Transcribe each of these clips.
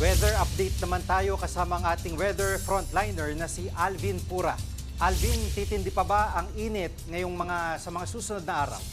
Weather update naman tayo kasama ang ating weather frontliner na si Alvin Pura. Alvin, titindi pa ba ang init ngayong sa mga susunod na araw?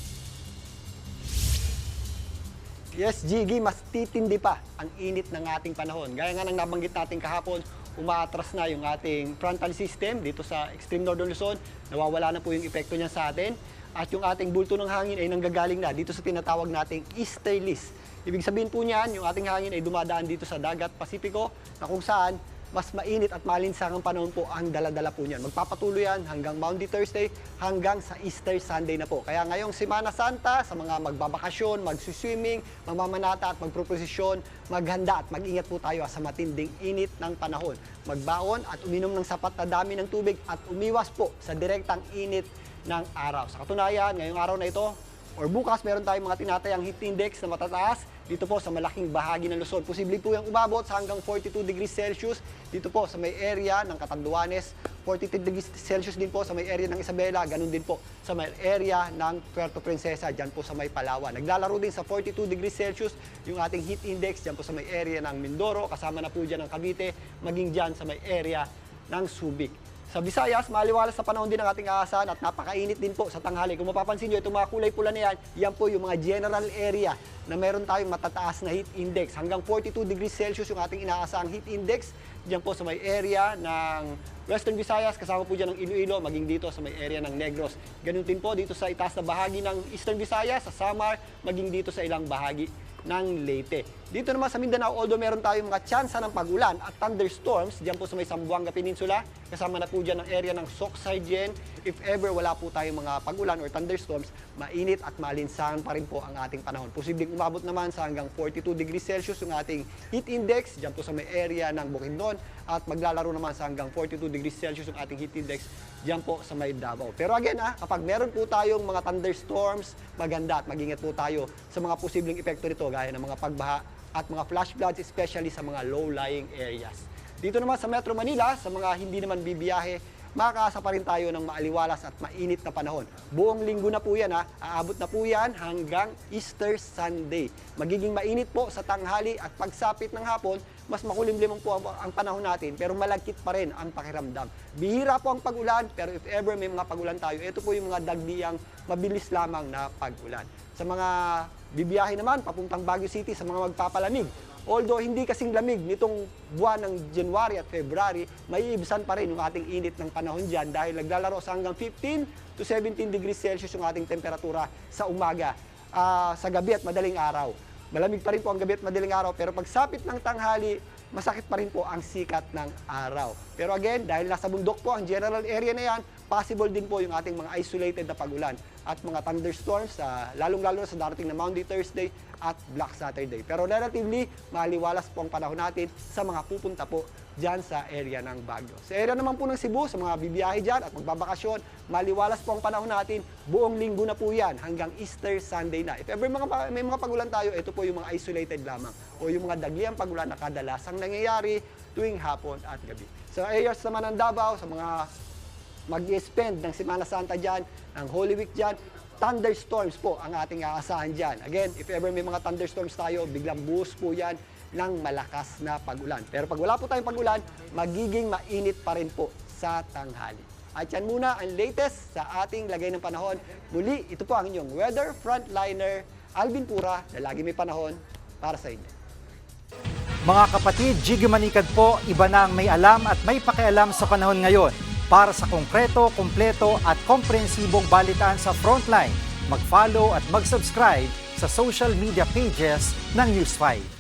Yes, Jiggy, mas titindi pa ang init ng ating panahon. Gaya nga ng nabanggit natin kahapon, umaatras na yung ating frontal system dito sa extreme northern Luzon. Nawawala na po yung epekto niya sa atin. At yung ating bulto ng hangin ay nanggagaling na dito sa tinatawag nating easterlies. Ibig sabihin po niyan, yung ating hangin ay dumadaan dito sa dagat Pasipiko na kung saan mas mainit at malinsangang panahon po ang dala-dala po niyan. Magpapatuloy yan hanggang Maundy Thursday, hanggang sa Easter Sunday na po. Kaya ngayong Semana Santa, sa mga magbabakasyon, magsuswimming, magmamanata at magproposisyon, maghanda at mag-ingat po tayo sa matinding init ng panahon. Magbaon at uminom ng sapat na dami ng tubig at umiwas po sa direktang init ng araw. Sa katunayan, ngayong araw na ito, or bukas, meron tayong mga tinatayang heat index na matataas dito po sa malaking bahagi ng Luzon. Posible po yung umabot sa hanggang 42 degrees Celsius dito po sa may area ng Catanduanes, 43 degrees Celsius din po sa may area ng Isabela, ganun din po sa may area ng Puerto Princesa, dyan po sa may Palawan. Naglalaro din sa 42 degrees Celsius yung ating heat index dyan po sa may area ng Mindoro, kasama na po dyan ng Cavite, maging dyan sa may area ng Subic. Sa Visayas, maliwalas sa panahon din ang ating aasahan at napakainit din po sa tanghali. Kung mapapansin nyo, itong mga kulay pula na yan po yung mga general area na meron tayong matataas na heat index. Hanggang 42 degrees Celsius yung ating inaasahang heat index. Diyan po sa may area ng Western Visayas, kasama po dyan ng Iloilo, maging dito sa may area ng Negros. Ganun din po dito sa itaas na bahagi ng Eastern Visayas, sa Samar, maging dito sa ilang bahagi ng Leyte. Dito naman sa Mindanao, although meron tayong mga tsansa ng pagulan at thunderstorms, diyan po sa may Zamboanga Peninsula, kasama na po dyan ang area ng Soc-Sargen. If ever wala po tayong mga pagulan or thunderstorms, mainit at malinsangan pa rin po ang ating panahon. Posibleng umabot naman sa hanggang 42 degrees Celsius yung ating heat index, diyan po sa may area ng Bukidnon, at maglalaro naman sa hanggang 42 degrees Celsius yung ating heat index diyan po sa may Davao. Pero again, kapag meron po tayong mga thunderstorms, maganda at mag-ingat po tayo sa mga posibleng epekto nito gaya ng mga pagbaha at mga flash floods, especially sa mga low-lying areas. Dito naman sa Metro Manila, sa mga hindi naman bibiyahe, makakaasa pa rin tayo ng maaliwalas at mainit na panahon. Buong linggo na po yan, aabot na po yan hanggang Easter Sunday. Magiging mainit po sa tanghali at pagsapit ng hapon, mas makulimlim po ang panahon natin, pero malagkit pa rin ang pakiramdam. Bihira po ang pag-ulan, pero if ever may mga pag-ulan tayo, ito po yung mga dagdiang mabilis lamang na pag-ulan. Sa mga bibiyahe naman, papuntang Baguio City, sa mga magpapalamig, although hindi kasing lamig nitong buwan ng January at February, may iibsan pa rin yung ating init ng panahon dyan dahil naglalaro sa hanggang 15 to 17 degrees Celsius yung ating temperatura sa umaga, sa gabi at madaling araw. Malamig pa rin po ang gabi at madaling araw, pero pagsapit ng tanghali, masakit pa rin po ang sikat ng araw. Pero again, dahil nasa bundok po ang general area na yan, possible din po yung ating mga isolated na pag-ulan at mga thunderstorms, lalong-lalo sa darating na Maundy Thursday at Black Saturday. Pero relatively, maliwalas po ang panahon natin sa mga pupunta po dyan sa area ng Baguio. Sa area naman po ng Cebu, sa mga bibiyahe dyan at magbabakasyon, maliwalas po ang panahon natin, buong linggo na po yan hanggang Easter Sunday na. If ever may mga pagulan tayo, ito po yung mga isolated lamang o yung mga dagliang pagulan na kadalasang nangyayari tuwing hapon at gabi. Sa areas naman ng Davao, sa mga mag-spend ng Semana Santa dyan, ng Holy Week dyan, thunderstorms po ang ating aasahan dyan. Again, if ever may mga thunderstorms tayo, biglang buhos po yan ng malakas na pag-ulan. Pero pag wala po tayong pag-ulan, magiging mainit pa rin po sa tanghali. At yan muna ang latest sa ating lagay ng panahon. Muli, ito po ang inyong weather frontliner, Alvin Pura, na lagi may panahon para sa inyo. Mga kapatid, Jiggy Manikad po, iba na ang may alam at may pakialam sa panahon ngayon. Para sa konkreto, kumpleto at komprehensibong balitaan sa Frontline, mag-follow at mag-subscribe sa social media pages ng News 5.